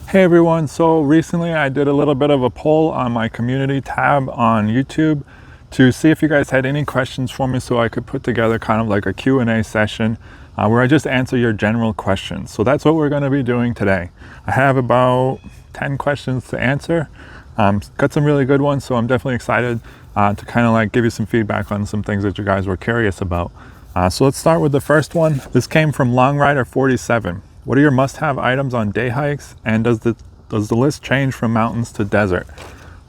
Hey everyone, so recently I did a little bit of a poll on my community tab on YouTube to see if you guys had any questions for me so I could put together kind of like a Q&A session where I just answer your general questions. So that's what we're going to be doing today. I have about 10 questions to answer. Got some really good ones, so I'm definitely excited to kind of like give you some feedback on some things that you guys were curious about. So let's start with the first one. This came from Long Rider 47. What are your must-have items on day hikes, and does the list change from mountains to desert?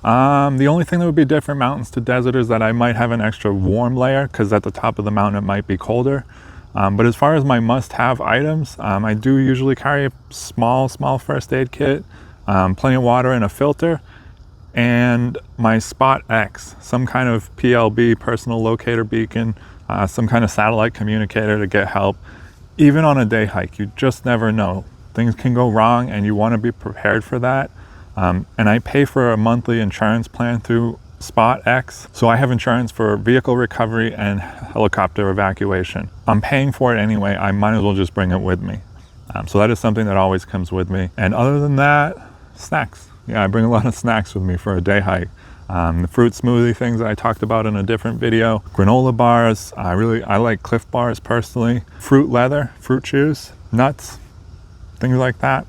The only thing that would be different mountains to desert is that I might have an extra warm layer because at the top of the mountain it might be colder. But as far as my must-have items, I do usually carry a small first aid kit, plenty of water and a filter, and my Spot X, some kind of PLB, personal locator beacon, some kind of satellite communicator to get help. Even on a day hike, you just never know. Things can go wrong and you want to be prepared for that. And I pay for a monthly insurance plan through Spot X. So I have insurance for vehicle recovery and helicopter evacuation. I'm paying for it anyway. I might as well just bring it with me. So that is something that always comes with me. And other than that, snacks. Yeah, I bring a lot of snacks with me for a day hike. The fruit smoothie things that I talked about in a different video, granola bars, I like Cliff bars personally, fruit leather, fruit chews, nuts, things like that.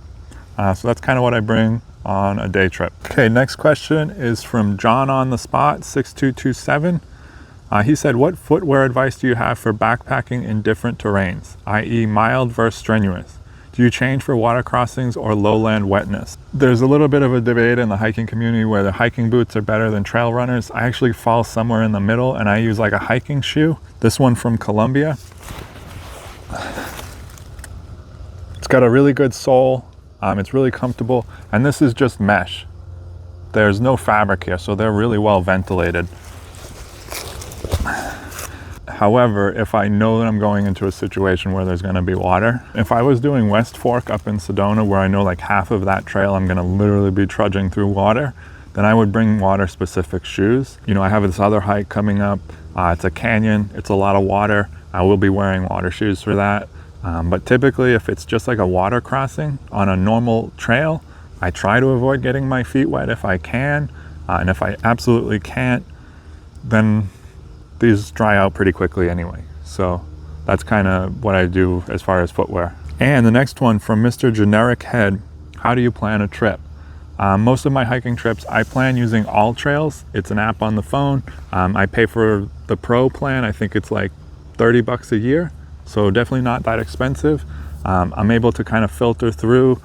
So that's kind of what I bring on a day trip. Okay, next question is from John on the Spot 6227. He said, what footwear advice do you have for backpacking in different terrains, i.e. mild versus strenuous? Do you change for water crossings or lowland wetness? There's a little bit of a debate in the hiking community where the hiking boots are better than trail runners. I actually fall somewhere in the middle and I use like a hiking shoe. This one from Colombia. It's got a really good sole. It's really comfortable. And this is just mesh. There's no fabric here, so they're really well ventilated. However, if I know that I'm going into a situation where there's going to be water, if I was doing West Fork up in Sedona where I know like half of that trail I'm going to literally be trudging through water, then I would bring water specific shoes. You know, I have this other hike coming up. It's a canyon. It's a lot of water. I will be wearing water shoes for that. But typically if it's just like a water crossing on a normal trail, I try to avoid getting my feet wet if I can. And if I absolutely can't, then these dry out pretty quickly anyway. So that's kind of what I do as far as footwear. And the next one from Mr. Generic Head, how do you plan a trip? Most of my hiking trips, I plan using All Trails. It's an app on the phone. I pay for the pro plan. I think it's like $30 a year. So definitely not that expensive. I'm able to kind of filter through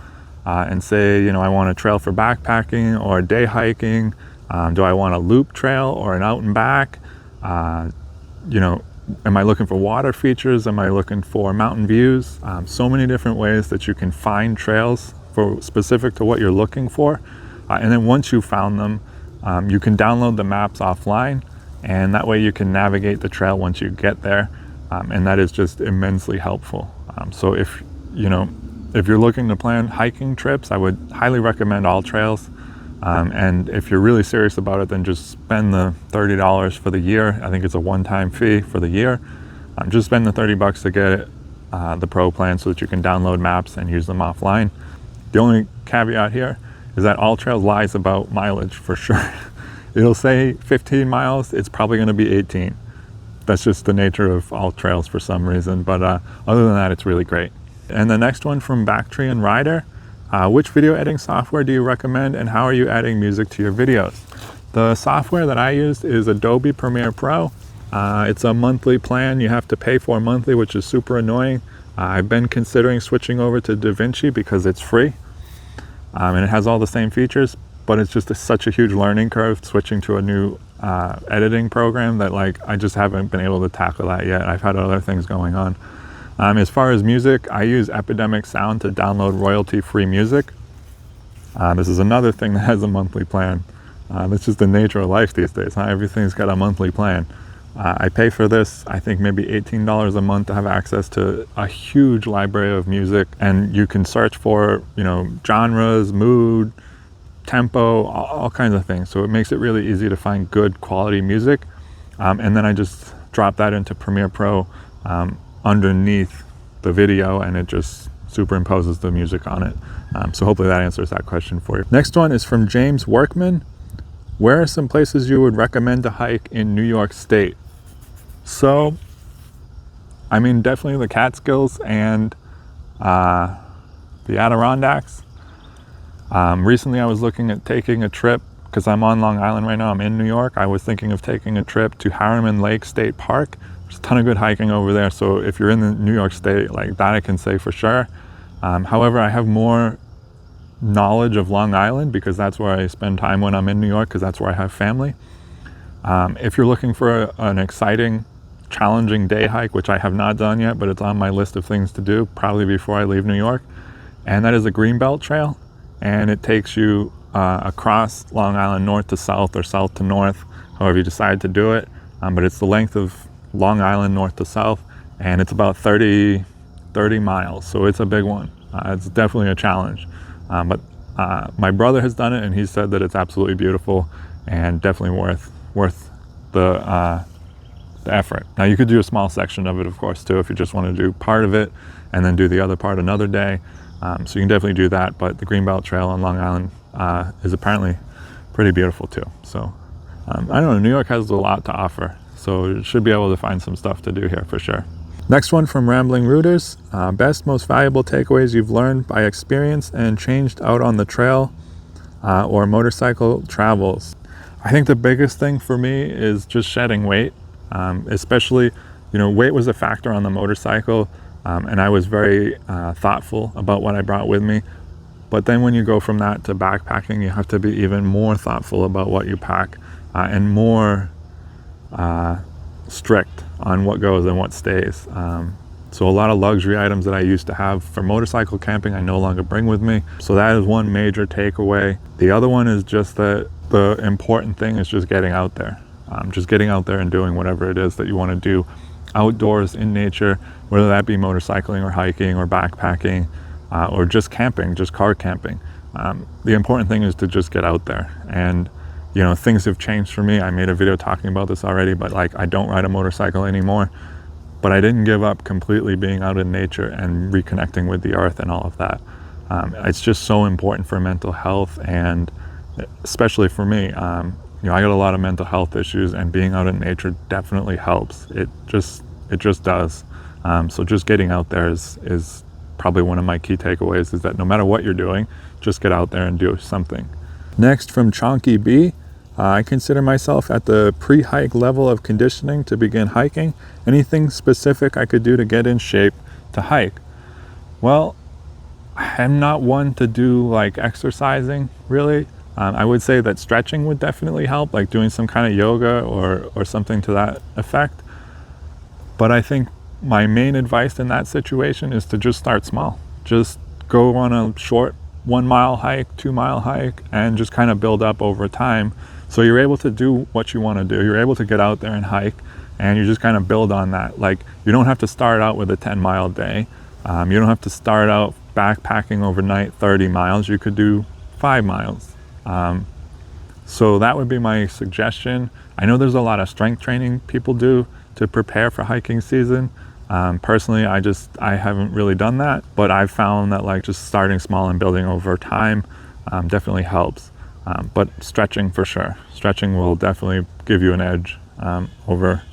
and say, you know, I want a trail for backpacking or day hiking. Do I want a loop trail or an out and back? You know, am I looking for water features? Am I looking for mountain views? So many different ways that you can find trails for specific to what you're looking for. And then once you've found them, you can download the maps offline, and that way you can navigate the trail once you get there. And that is just immensely helpful. So if you're looking to plan hiking trips, I would highly recommend All Trails. And if you're really serious about it, then just spend the $30 for the year. I think it's a one-time fee for the year. Just spend the $30 to get it, the pro plan so that you can download maps and use them offline. The only caveat here is that All Trails lies about mileage for sure. It'll say 15 miles, it's probably going to be 18. That's just the nature of All Trails for some reason. But other than that, it's really great. And the next one from Bactrian and Rider. Which video editing software do you recommend, and how are you adding music to your videos? The software that I use is Adobe Premiere Pro. It's a monthly plan you have to pay for monthly, which is super annoying. I've been considering switching over to DaVinci because it's free and it has all the same features, but it's just such a huge learning curve switching to a new editing program that like I just haven't been able to tackle that yet. I've had other things going on. As far as music, I use Epidemic Sound to download royalty-free music. This is another thing that has a monthly plan. That's just the nature of life these days, huh? Everything's got a monthly plan. I pay for this, I think maybe $18 a month to have access to a huge library of music, and you can search for, you know, genres, mood, tempo, all kinds of things. So it makes it really easy to find good quality music. And then I just drop that into Premiere Pro underneath the video, and it just superimposes the music on it. So hopefully that answers that question for you. Next one is from James Workman. Where are some places you would recommend to hike in New York State? So, I mean, definitely the Catskills and the Adirondacks. Recently I was looking at taking a trip, because I'm on Long Island right now, I'm in New York. I was thinking of taking a trip to Harriman Lake State Park. There's a ton of good hiking over there, so if you're in the New York State, like that I can say for sure. However, I have more knowledge of Long Island because that's where I spend time when I'm in New York, because that's where I have family. If you're looking for an exciting, challenging day hike, which I have not done yet, but it's on my list of things to do probably before I leave New York, and that is a Greenbelt Trail, and it takes you across Long Island north to south or south to north, however you decide to do it, but it's the length of Long Island north to south, and it's about 30 miles, so it's a big one. It's definitely a challenge, but my brother has done it, and he said that it's absolutely beautiful and definitely worth the effort. Now you could do a small section of it, of course, too, if you just want to do part of it and then do the other part another day. So you can definitely do that, but the Greenbelt Trail on Long Island is apparently pretty beautiful too. So I don't know, New York has a lot to offer, so you should be able to find some stuff to do here for sure. Next one from Rambling Rooters. Best, most valuable takeaways you've learned by experience and changed out on the trail or motorcycle travels. I think the biggest thing for me is just shedding weight, especially, weight was a factor on the motorcycle, and I was very thoughtful about what I brought with me. But then when you go from that to backpacking, you have to be even more thoughtful about what you pack and more strict on what goes and what stays. So a lot of luxury items that I used to have for motorcycle camping, I no longer bring with me. So that is one major takeaway. The other one is just that the important thing is just getting out there. Just getting out there and doing whatever it is that you want to do outdoors in nature, whether that be motorcycling or hiking or backpacking or just camping, just car camping. The important thing is to just get out there. And things have changed for me. I made a video talking about this already, but I don't ride a motorcycle anymore. But I didn't give up completely being out in nature and reconnecting with the earth and all of that. It's just so important for mental health, and especially for me. I got a lot of mental health issues, and being out in nature definitely helps. It just does. So just getting out there is probably one of my key takeaways, is that no matter what you're doing, just get out there and do something. Next from Chonky B. I consider myself at the pre-hike level of conditioning to begin hiking. Anything specific I could do to get in shape to hike? Well, I'm not one to do exercising really. I would say that stretching would definitely help, like doing some kind of yoga or something to that effect. But I think my main advice in that situation is to just start small. Just go on a short 1 mile hike, 2 mile hike, and just kind of build up over time. So you're able to do what you want to do. You're able to get out there and hike, and you just kind of build on that. You don't have to start out with a 10-mile day. You don't have to start out backpacking overnight 30 miles. You could do 5 miles. So that would be my suggestion. I know there's a lot of strength training people do to prepare for hiking season. Personally, I haven't really done that, but I've found that just starting small and building over time definitely helps. But stretching for sure. Stretching will definitely give you an edge over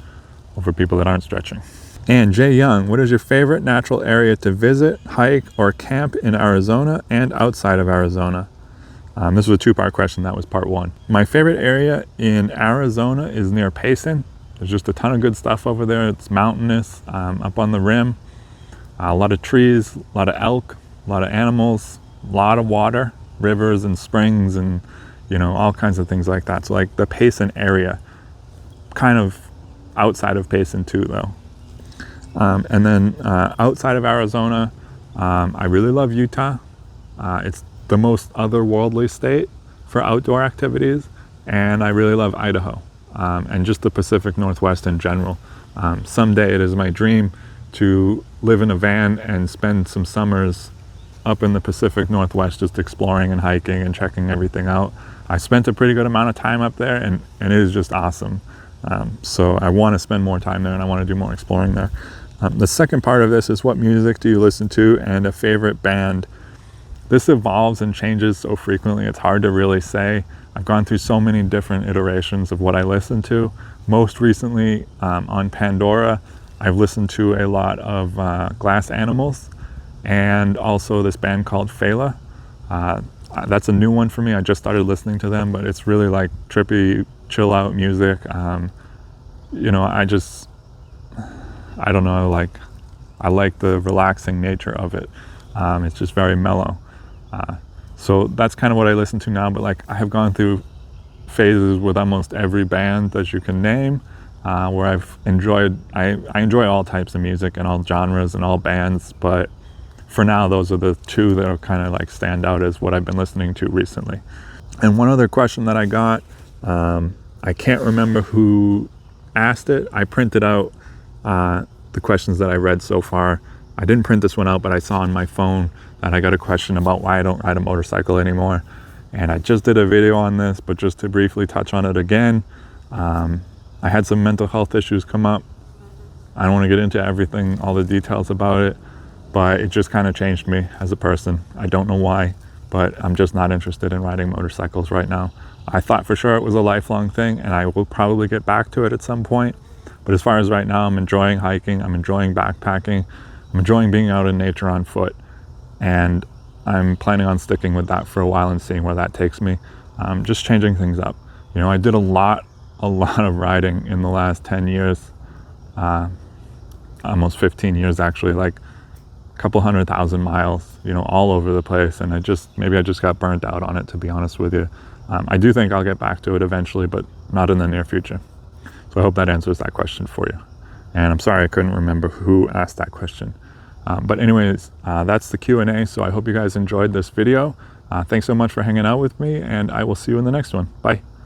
people that aren't stretching. And Jay Young, what is your favorite natural area to visit, hike, or camp in Arizona and outside of Arizona? This was a two-part question. That was part one. My favorite area in Arizona is near Payson. There's just a ton of good stuff over there. It's mountainous, up on the rim. A lot of trees, a lot of elk, a lot of animals, a lot of water, rivers and springs and, all kinds of things like that. So the Payson area, kind of outside of Payson too, though. And then outside of Arizona, I really love Utah. It's the most otherworldly state for outdoor activities, and I really love Idaho and just the Pacific Northwest in general. Someday it is my dream to live in a van and spend some summers up in the Pacific Northwest just exploring and hiking and checking everything out. I spent a pretty good amount of time up there, and it is just awesome. So I want to spend more time there, and I want to do more exploring there. The second part of this is, what music do you listen to, and a favorite band? this evolves and changes so frequently, it's hard to really say. I've gone through so many different iterations of what I listen to. Most recently on Pandora, I've listened to a lot of Glass Animals and also this band called Fela. That's a new one for me. I just started listening to them, but it's really like trippy, chill out music. You know, I don't know, like I like the relaxing nature of it. It's just very mellow. So that's kind of what I listen to now, but like I have gone through phases with almost every band that you can name, where I enjoy all types of music and all genres and all bands, but for now, those are the two that are kind of like stand out as what I've been listening to recently. And one other question that I got, I can't remember who asked it. I printed out the questions that I read so far. I didn't print this one out, but I saw on my phone that I got a question about why I don't ride a motorcycle anymore. And I just did a video on this, but just to briefly touch on it again, I had some mental health issues come up. I don't want to get into everything, all the details about it, but it just kind of changed me as a person. I don't know why, but I'm just not interested in riding motorcycles right now. I thought for sure it was a lifelong thing, and I will probably get back to it at some point. But as far as right now, I'm enjoying hiking, I'm enjoying backpacking, I'm enjoying being out in nature on foot, and I'm planning on sticking with that for a while and seeing where that takes me. Just changing things up. You know, I did a lot of riding in the last 10 years, almost 15 years actually, like a couple 100,000 miles, you know, all over the place. And maybe I just got burnt out on it, to be honest with you. I do think I'll get back to it eventually, but not in the near future. So I hope that answers that question for you. And I'm sorry I couldn't remember who asked that question. But anyways, that's the Q&A. So I hope you guys enjoyed this video. Thanks so much for hanging out with me, and I will see you in the next one. Bye.